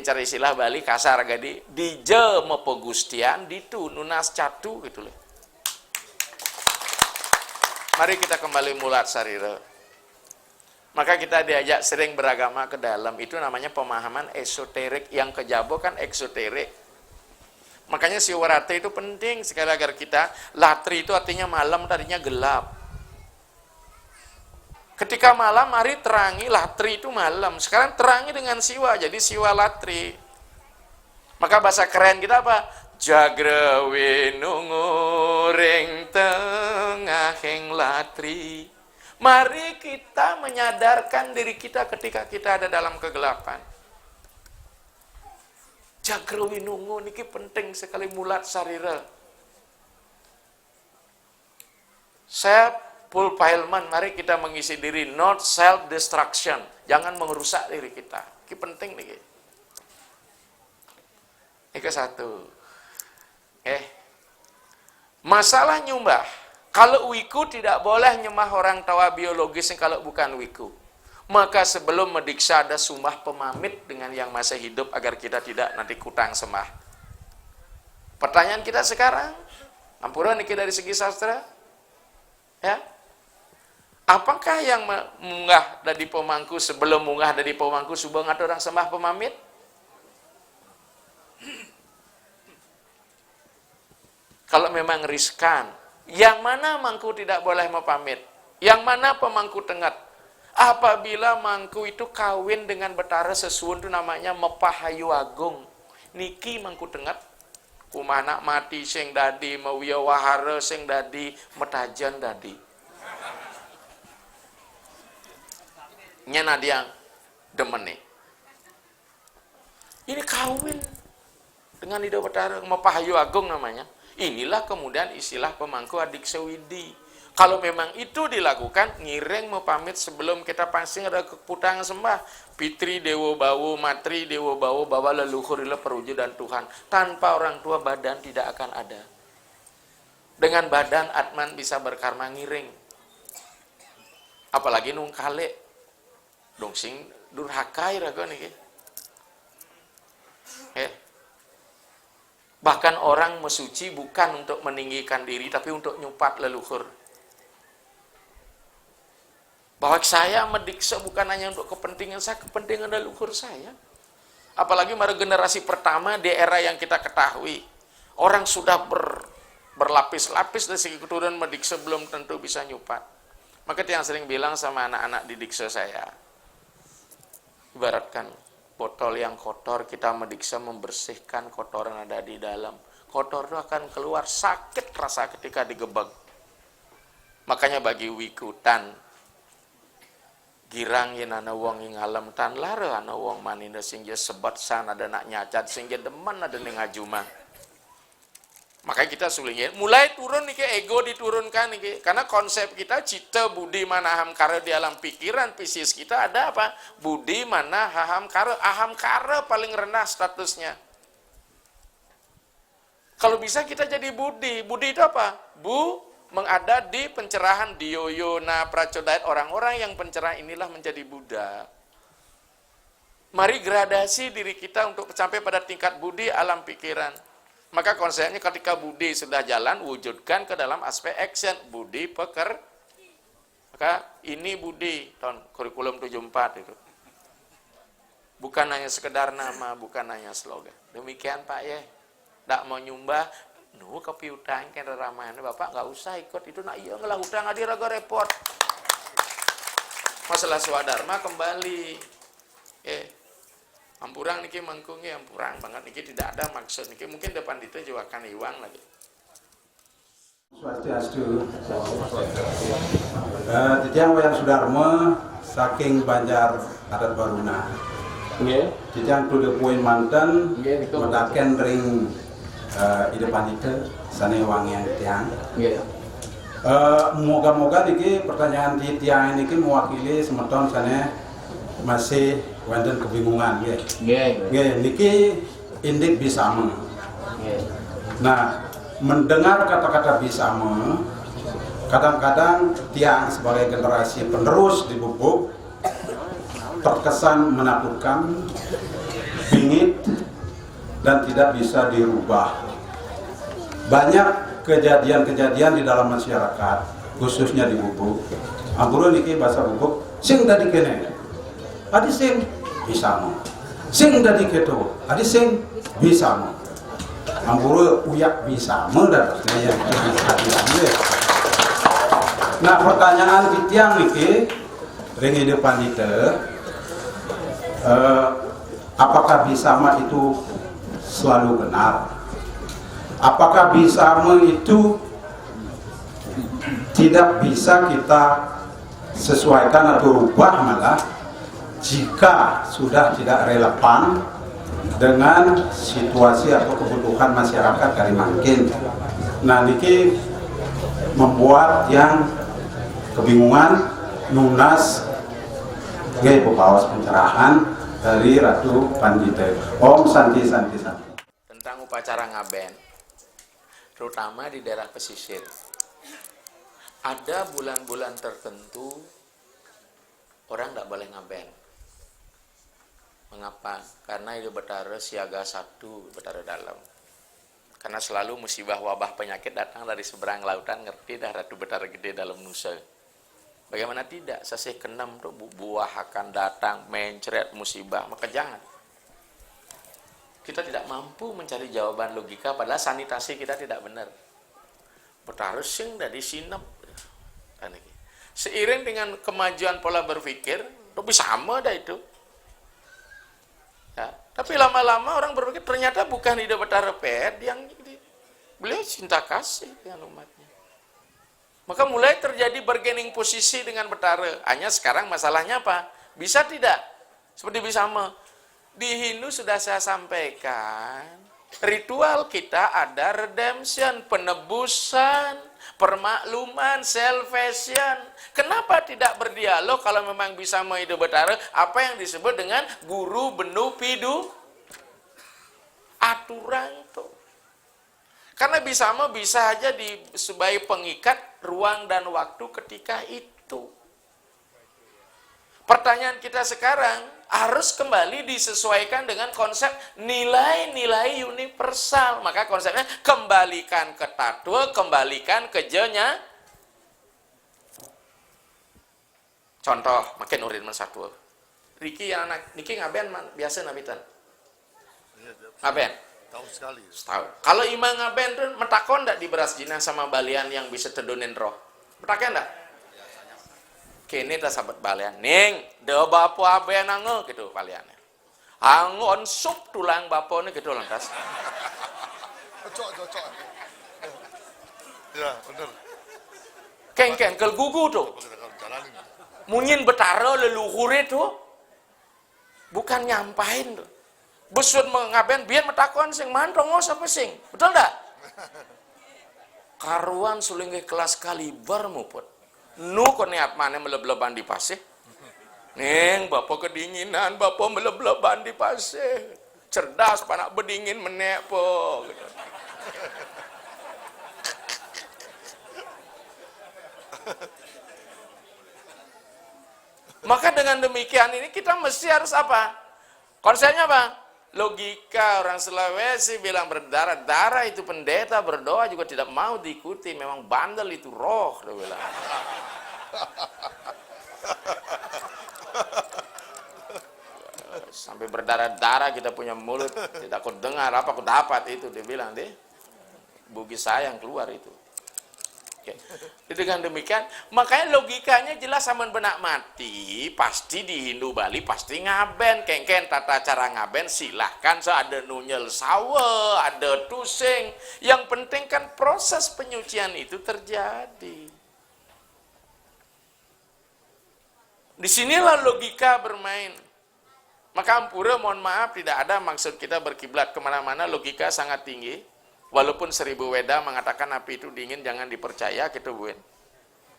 cari istilah Bali kasar gadi dije mepegustian ditu nunas catu gitu loh. Mari kita kembali mulat sarira. Maka kita diajak sering beragama ke dalam, itu namanya pemahaman esoterik. Yang kejabo kan eksoterik. Makanya siwarate itu penting sekali agar kita, latri itu artinya malam, tadinya gelap. Ketika malam, mari terangi, latri itu malam. Sekarang terangi dengan siwa, jadi siwa latri. Maka bahasa keren kita apa? Jagrewe nunguring tengahing latri. Mari kita menyadarkan diri kita ketika kita ada dalam kegelapan. Jagrewe nungu niki penting sekali mulat sarira. Saya Paul Pailman, mari kita mengisi diri, not self-destruction. Jangan merusak diri kita. Ini penting nih. Ini ke satu. Masalah nyumbah. Kalau wiku tidak boleh nyembah orang tua biologis yang kalau bukan wiku. Maka sebelum mediksa ada sumpah pemamit dengan yang masih hidup agar kita tidak nanti kutang sembah. Pertanyaan kita sekarang, ampura niki dari segi sastra, ya. Apakah yang munggah dari pemangku sebelum munggah dari pemangku subang ada orang sembah pemamit? Kalau memang riskan, yang mana mangku tidak boleh mempamit? Yang mana pemangku tengat? Apabila mangku itu kawin dengan betara sesuun itu namanya mepahayu agung. Niki mangku tengat. Kumana mati sing dadi mewiya wahara sing dadi metajan dadi. Nyana dia demen nih. Ini kawin dengan Ida Betara, Mepahayu Agung namanya. Inilah kemudian istilah pemangku adik sewidi. Kalau memang itu dilakukan, ngiring mepamit sebelum kita pancing ada keputangan sembah. Pitri Dewo Bawo, Matri Dewo Bawo, bawa leluhur ila perwujudan Tuhan. Tanpa orang tua badan tidak akan ada. Dengan badan Atman bisa berkarma ngiring. Apalagi nung kale. Dong sing durhakai raga nih. Bahkan orang mesuci bukan untuk meninggikan diri tapi untuk nyupat leluhur. Bahwa saya mendiksa bukan hanya untuk kepentingan saya, kepentingan leluhur saya. Apalagi pada generasi pertama di era yang kita ketahui, orang sudah berlapis-lapis dari segi keturunan mendiksa belum tentu bisa nyupat. Maka yang sering bilang sama anak-anak di diksa saya, ibaratkan botol yang kotor, kita mendiksa membersihkan kotoran ada di dalam. Kotor itu akan keluar, sakit rasa ketika digebag. Makanya bagi wikutan, girang yen ana wong ing alam tan lara ana wong manina sing je sebat san ada nak nyacat sing je demen ada ning ngajuma. Makanya kita sulingin, mulai turun nih ego diturunkan nih, karena konsep kita cita budi mana aham kara di alam pikiran psikis kita ada apa? Budi mana aham kara paling rendah statusnya. Kalau bisa kita jadi budi itu apa? Mengada di pencerahan dioyona pracodait, orang-orang yang pencerah inilah menjadi Buddha. Mari gradasi diri kita untuk sampai pada tingkat budi alam pikiran. Maka konsepnya ketika budi sudah jalan, wujudkan ke dalam aspek action. Budi peker. Maka ini budi, tahun kurikulum 74 itu. Bukan hanya sekedar nama, bukan hanya slogan. Demikian Pak ya. Tak mau nyumbah, kopi utang kan ramai. Bapak nggak usah ikut, itu nak iya ngelah utang, adi raga repot. Masalah swadharma kembali. Ampurang niki mangkungnya ampurang banget niki tidak ada maksud niki mungkin depan itu juga akan iwang lagi. Swastiastu. Titiang wayang Sudarma saking Banjar adat Baruna. Nggih. Titiang tu de poin manten metaken ring ide panite sane wangian tiang. Nggih. Moga-moga niki pertanyaan titiang niki mewakili semeton sane masih wonten kebingungan nggih. Nggih, niki indik bisama. Nah, mendengar kata-kata bisama, kadang-kadang tiang sebagai generasi penerus di Bubuk terkesan menakutkan, bingit dan tidak bisa dirubah. Banyak kejadian-kejadian di dalam masyarakat, khususnya di Bubuk. Ampuru niki bahasa Bubuk, sing dadi kene, adi sing bisa mo. Sing dadi keto, adi sing bisa mo. Ampuru uyak bisa mo dan yang nah, pertanyaan kitiang niki ring ide pandita, apakah bisama itu selalu benar? Apakah bisama itu tidak bisa kita sesuaikan atau rubah malah jika sudah tidak relevan dengan situasi atau kebutuhan masyarakat kali makin. Nah, niki membuat yang kebingungan nunas gay pepawas pencerahan dari Ratu Pandita. Om Santi Santi Santi. Tentang upacara ngaben, terutama di daerah pesisir, ada bulan-bulan tertentu orang tidak boleh ngaben. Mengapa? Karena itu Betara siaga 1, Betara dalam. Karena selalu musibah wabah penyakit datang dari seberang lautan, ngerti dah Ratu Betara Gede dalam Nusa. Bagaimana tidak? Sasih ke-6 tuh buah akan datang, mencret musibah, maka jangan. Kita tidak mampu mencari jawaban logika, padahal sanitasi kita tidak benar. Betara sing dari sinep. Seiring dengan kemajuan pola berpikir, lebih sama dah itu. Ya, tapi lama-lama orang berpikir ternyata bukan ide Betara Pet yang beliau cinta kasih dengan umatnya. Maka mulai terjadi bargaining posisi dengan Betara. Hanya sekarang masalahnya apa? Bisa tidak? Seperti Bisama. Di Hindu sudah saya sampaikan, ritual kita ada redemption, penebusan, permakluman, salvation. Kenapa tidak berdialog kalau memang bisa menghidup Betara? Apa yang disebut dengan guru benu pidu? Aturan tuh. Karena Bisama bisa aja sebagai pengikat ruang dan waktu ketika itu. Pertanyaan kita sekarang harus kembali disesuaikan dengan konsep nilai-nilai universal. Maka konsepnya kembalikan ke tatwa, kembalikan ke jenya. Contoh, makin urin mensatwa. Riki yang anak, Niki ngaben biasa nabitan. Ngaben. Tahun sekali. Setahun. Kalau imam ngaben tuh metakon ndak di beras jinah sama balian yang bisa tedunin roh? Metaken ndak? Kini dah sahabat balian. Ning, de bapo aben ange gitu baliannya. Angon sup tulang bapo ni gitu lantas. Cocok. Ya, benar. Keng kel gugu tuh. Munyin Betara leluhur itu bukan nyampain tuh. Besut mengaben biar metakon sing mantongos apa sing. Betul enggak? Karuan sulingge kelas kaliber muput. Nu kon niat mana melebleban di pasir. Neng, bapak kedinginan, bapak melebleban di pasir. Cerdas panak bedingin menek po gitu. Maka dengan demikian ini kita mesti harus apa? Konsepnya apa? Logika orang Sulawesi bilang berdarah itu pendeta berdoa juga tidak mau diikuti, memang bandel itu roh, dia bilang. Sampai berdarah-darah kita punya mulut, tidak aku dengar apa aku dapat itu, dia bilang deh. Bugis saya yang keluar itu. Oke. Dengan demikian, makanya logikanya jelas aman benak mati, pasti di Hindu Bali pasti ngaben, kengken tata cara ngaben silahkan ada nunyel sawa, ada tusing. Yang penting kan proses penyucian itu terjadi. Disinilah logika bermain. Maka ampura mohon maaf tidak ada maksud kita berkiblat kemana-mana, logika sangat tinggi. Walaupun 1000 Weda mengatakan api itu dingin, jangan dipercaya gitu buin.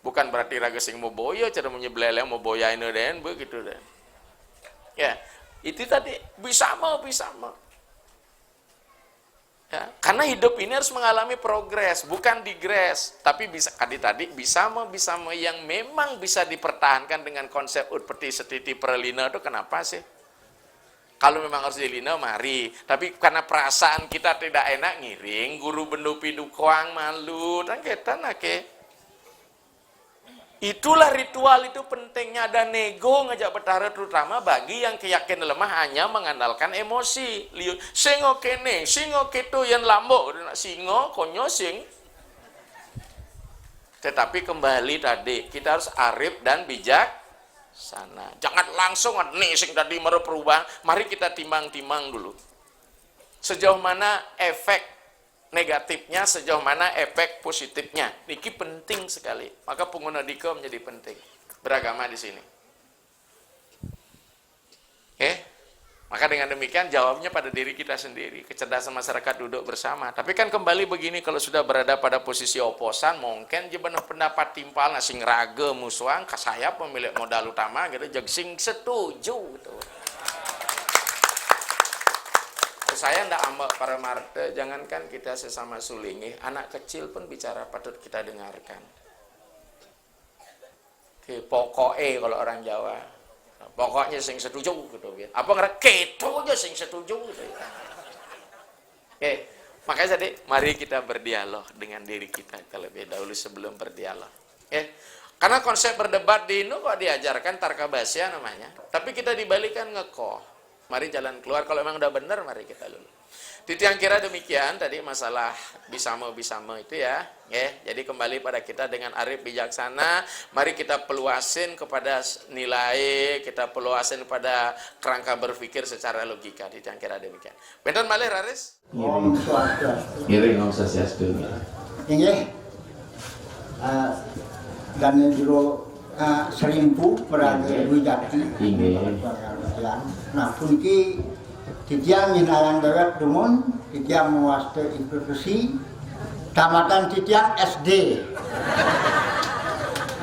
Bukan berarti raga sing mau boya, cara menyebeleleng mau boyain den begitu den. Ya, itu tadi bisa mau. Ya, karena hidup ini harus mengalami progres, bukan digres, tapi bisa tadi bisa mau yang memang bisa dipertahankan dengan konsep utpeti setiti perlina itu kenapa sih? Kalau memang harus dilina, mari. Tapi karena perasaan kita tidak enak ngiring, guru bendu pidu kuang malu, dan kita nake. Itulah ritual itu pentingnya, ada nego ngajak bertara, terutama bagi yang keyakinan lemah hanya mengandalkan emosi. Singo kene, singo keto yang lambok, singo konyo sing. Tetapi kembali tadi, kita harus arif dan bijak sana. Jangan langsung nih sing tadi mau perubahan. Mari kita timbang-timbang dulu. Sejauh mana efek negatifnya, sejauh mana efek positifnya. Niki penting sekali. Maka pengguna diko menjadi penting. Beragama di sini. Maka dengan demikian jawabnya pada diri kita sendiri. Kecerdasan masyarakat duduk bersama. Tapi kan kembali begini, kalau sudah berada pada posisi oposan, mungkin jebana pendapat timpal, sing raga musuhan, saya pemilik modal utama, gitu, sing setuju, gitu. Saya ndak ambak para marte, jangankan kita sesama sulingi, anak kecil pun bicara patut kita dengarkan. Pokoknya kalau orang Jawa, pokoknya sing setuju gitu. Apa ngerti keto aja sing setuju gitu. Makanya tadi mari kita berdialog dengan diri kita terlebih dahulu sebelum berdialog. Karena konsep berdebat di Indo kok diajarkan tarkabasya namanya, tapi kita dibalikan ngekoh. Mari jalan keluar, kalau memang udah benar, mari kita dulu. Titiang kira demikian, tadi masalah bisama itu ya. Jadi kembali pada kita dengan arif bijaksana, mari kita peluasin kepada nilai, kita peluasin pada kerangka berpikir secara logika. Titiang kira demikian. Benten malih Raris? Om Swastiastu. Ngiring Om Swastiastu. Inggih. Dan jero serimpu berada Wijati. Inggih. Nah, puniki titiang nyinalang dewek dumun, titiang muaste institusi, tamatan titiang SD.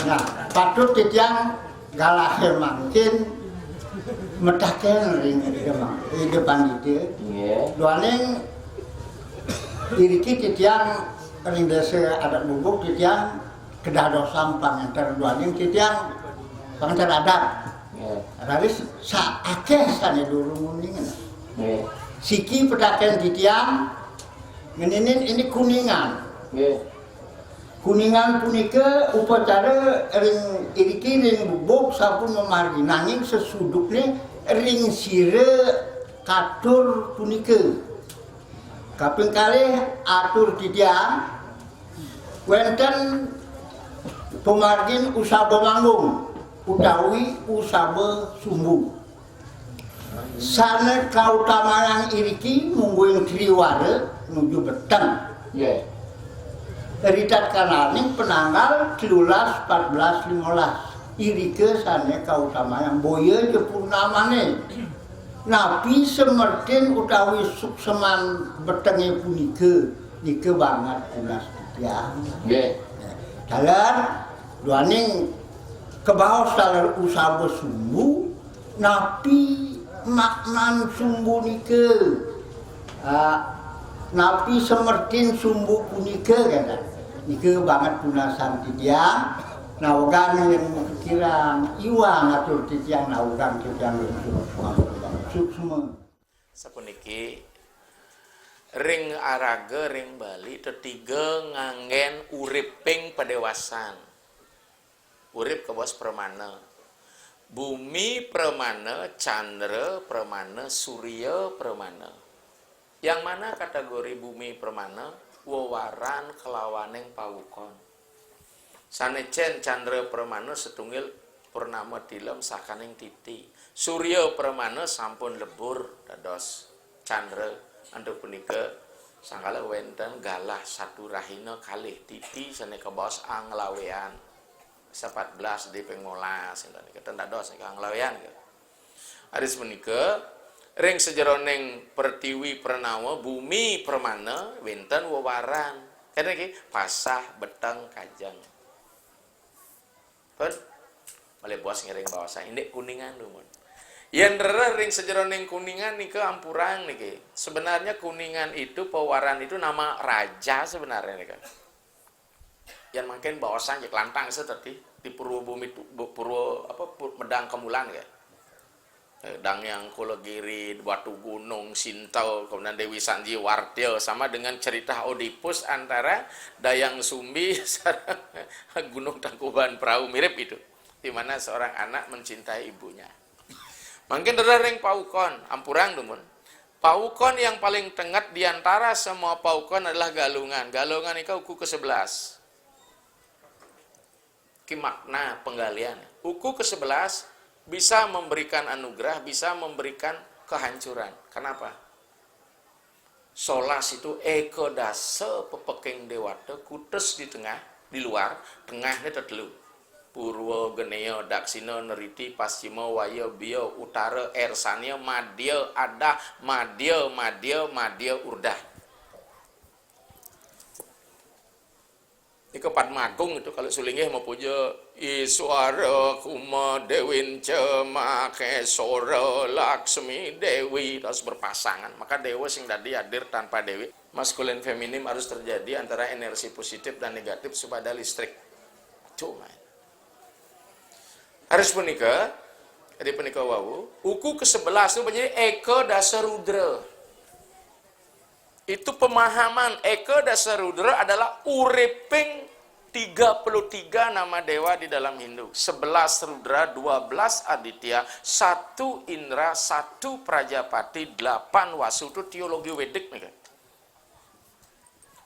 Nah, patut titiang galah mangkin metaken ring di depan itu. Duaning diriki titiang ring desa adat bubuk titiang kedah dosam pangantar duaning titiang pangantar adat. Raris saakeh sana dulu mendingan. Siki pedakan titiang ngeninin ini kuningan. Kuningan punika upacara ring iriki ring bubuk sampun memargi nanging sesuduknya ring sire katur punika. Kaping kalih atur titiang wenten pemargin usaba manggung utawi usaba sumbu. Sana kautamaan iriki mungguin kriwara nuju beteng. Ritat kananing penanggal 13, 14, 15. Irike sana kautamaan boya jepurnamane. Nabi semertin utawi sukseman betenge punika nika banget punas titiang. Dalam duaning kebaos dalam usaba sumbu napi maknan sumbu nike napi semertin sumbu punika kan nike banget punasan titiang nawagan yang pikiran iwang atur titiang nawagan titiang suksma sapuniki ring araga ring Bali tetiga ngangen uriping padewasan urip kebos permana bumi permana, candra permana, surya permana. Yang mana kategori bumi permana? Wewaran kelawaneng pawukon. Sanecen candra permana setunggal purnama tilem sakaning titi. Surya permana sampun lebur dados candra antuk punika sangkala wenten galah satu rahina kalih titi sane kebos anglawean. 14 di pengolas kita ndak dos kang lawean aris menika ring sejeroning pertiwi pernawa bumi permana wenten wewaran kene iki pasah beteng kajang pun malih bos ngiring bawasa indek kuningan dumun yen ring sejeroning kuningan nika ampurang niki sebenarnya kuningan itu pewaran itu nama raja sebenarnya nika yang makin bawasan ya kelantang seperti di Purwo Bumi Purwo apa Medang Kemulan ya. Dang yang Kulagiri, Batu Gunung, Sintau, kemudian Dewi Sanji Wardya, sama dengan cerita Oedipus antara Dayang Sumbi sareng Gunung Tangkuban Perahu, mirip itu, di mana seorang anak mencintai ibunya. Mungkin dereng paukon, ampurang dumun. Paukon yang paling tengat di antara semua paukon adalah galungan. Galungan itu uku ke-11. Ki makna penggalian. Uku ke-11 bisa memberikan anugerah, bisa memberikan kehancuran. Kenapa? Solas itu eko dasa pepeking dewata, kutes di tengah, di luar, tengahnya tertelu. Purwa, Geneo, Daksina, Neriti, Paschima, Waya, Biya, Utara, Ersanya, Madya, Adah, Madya, Urdah. Ini Padmagung itu kalau sulingnya mau puja Iswara Kuma Dewin Cemake Sora Laksmi Dewi, harus berpasangan. Maka dewa sing tadi hadir tanpa dewi. Maskulin feminim harus terjadi antara energi positif dan negatif supaya ada listrik. Cuma harus menikah, jadi penikah wawu. Uku ke-11 itu menjadi Eka Dasarudra. Itu pemahaman Eka Dasarudra adalah uriping 33 nama dewa di dalam Hindu. 11 Rudra, 12 Aditya, 1 Indra, 1 Prajapati, 8 Wasu. Itu teologi Wedik nih kan.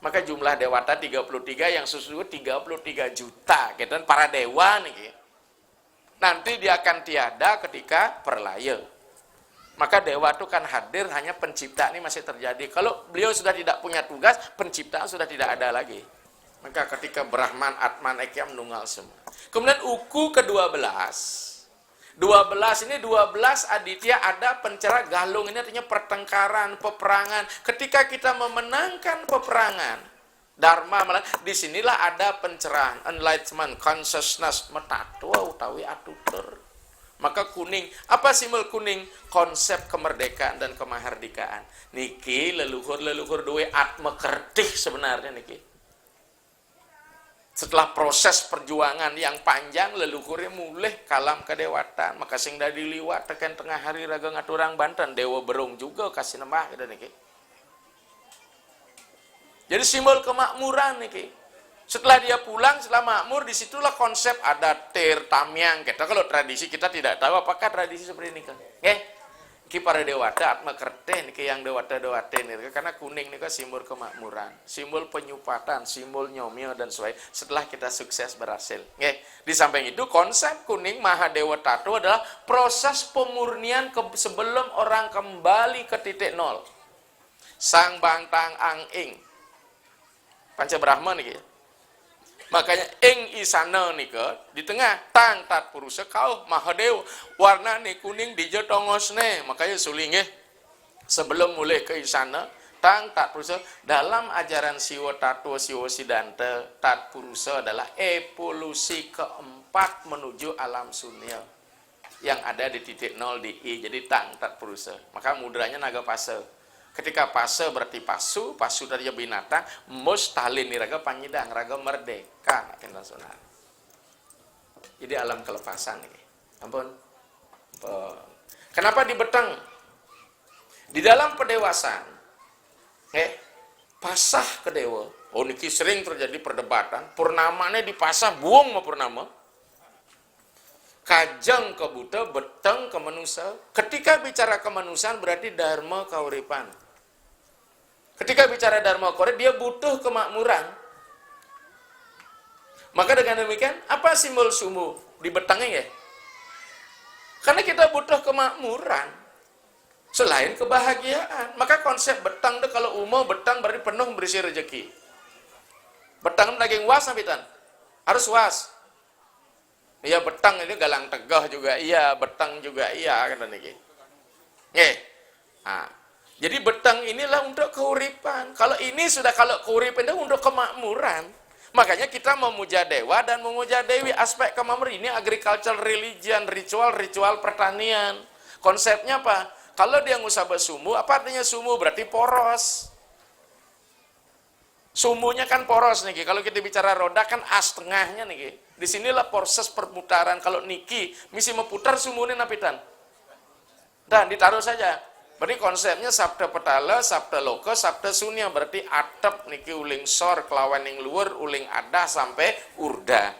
Maka jumlah dewata 33 yang sesungguhnya 33 juta. Gitu, dan para dewa nih kan. Nanti dia akan tiada ketika perlaya. Maka dewa itu kan hadir, hanya pencipta ini masih terjadi. Kalau beliau sudah tidak punya tugas, penciptaan sudah tidak ada lagi. Maka ketika Brahman, Atman, Ekya menunggal semua. Kemudian uku ke-12. 12 ini 12 Aditya, ada pencerah galung. Ini artinya pertengkaran, peperangan. Ketika kita memenangkan peperangan, Dharma, disinilah ada pencerahan, enlightenment, consciousness, metatua utawi atutur. Maka kuning, apa simbol kuning? Konsep kemerdekaan dan kemahardikaan. Niki leluhur duwe atma kertih sebenarnya niki. Setelah proses perjuangan yang panjang, leluhurnya mulai kalam kedewatan. Maka sing dari liwat tekan tengah hari raga ngaturang Banten, dewa berung juga kasih nembah gitu niki. Jadi simbol kemakmuran niki. Setelah dia pulang, setelah makmur, disitulah konsep adat tir tamyang. Kita kalau tradisi kita tidak tahu apakah tradisi seperti ini kan. Ki para dewata atma kerten ki yang dewata ini karena kuning ini kan simbol kemakmuran, simbol penyupatan, simbol nyomyo dan sebagainya. Setelah kita sukses berhasil. Di samping itu konsep kuning Mahadewa Tattva adalah proses pemurnian sebelum orang kembali ke titik nol. Sang Bantang Ang-ing. Panca Brahma nih. Makanya ing isana nika di tengah tang tat purusa kau Mahadewa warna nih kuning di tongosne. Makanya sulingnya sebelum mulai ke isana tang tat purusa dalam ajaran Siwa Tattva Siwa Siddhanta tat purusa adalah evolusi keempat menuju alam sunya yang ada di titik nol di I. Jadi tang tat purusa. Maka mudranya naga pasa. Ketika pase berarti pasu dari binatang, mustalin nih raga panyidang, raga merdeka, makin nasional. Jadi alam kelepasan nih. Ampun. Kenapa dibeteng? Di dalam pendewasaan, pasah ke dewa. Oh niki sering terjadi perdebatan. Purnamanya dipasah, buang mau purnama. Kajang ke Buddha, beteng ke manusia. Ketika bicara kemanusiaan berarti dharma kauripan. Ketika bicara dharma kauripan, dia butuh kemakmuran. Maka dengan demikian, apa simbol sumu di betengnya ya? Karena kita butuh kemakmuran. Selain kebahagiaan. Maka konsep betang itu kalau umum betang berarti penuh berisi rezeki. Betang daging was sampitan. Harus was. Iya betang ini galang tegah juga iya, betang juga iya kan niki. Jadi betang inilah untuk keuripan. Kalau ini sudah kalau keuripan itu untuk kemakmuran. Makanya kita memuja dewa dan memuja dewi. Aspek kemakmuran ini agricultural religion, ritual pertanian. Konsepnya apa? Kalau dia ngusaba sumu, apa artinya sumu? Berarti poros. Sumunya kan poros nih. Kalau kita bicara roda kan as tengahnya nih. Disinilah proses perputaran. Kalau niki misi memutar sumunya napitan. Dan ditaruh saja. Berarti konsepnya sabda petala, sabda loka, sabda sunya. Berarti atep niki uling sor, kelawan ing luwer, uling adah sampai urda.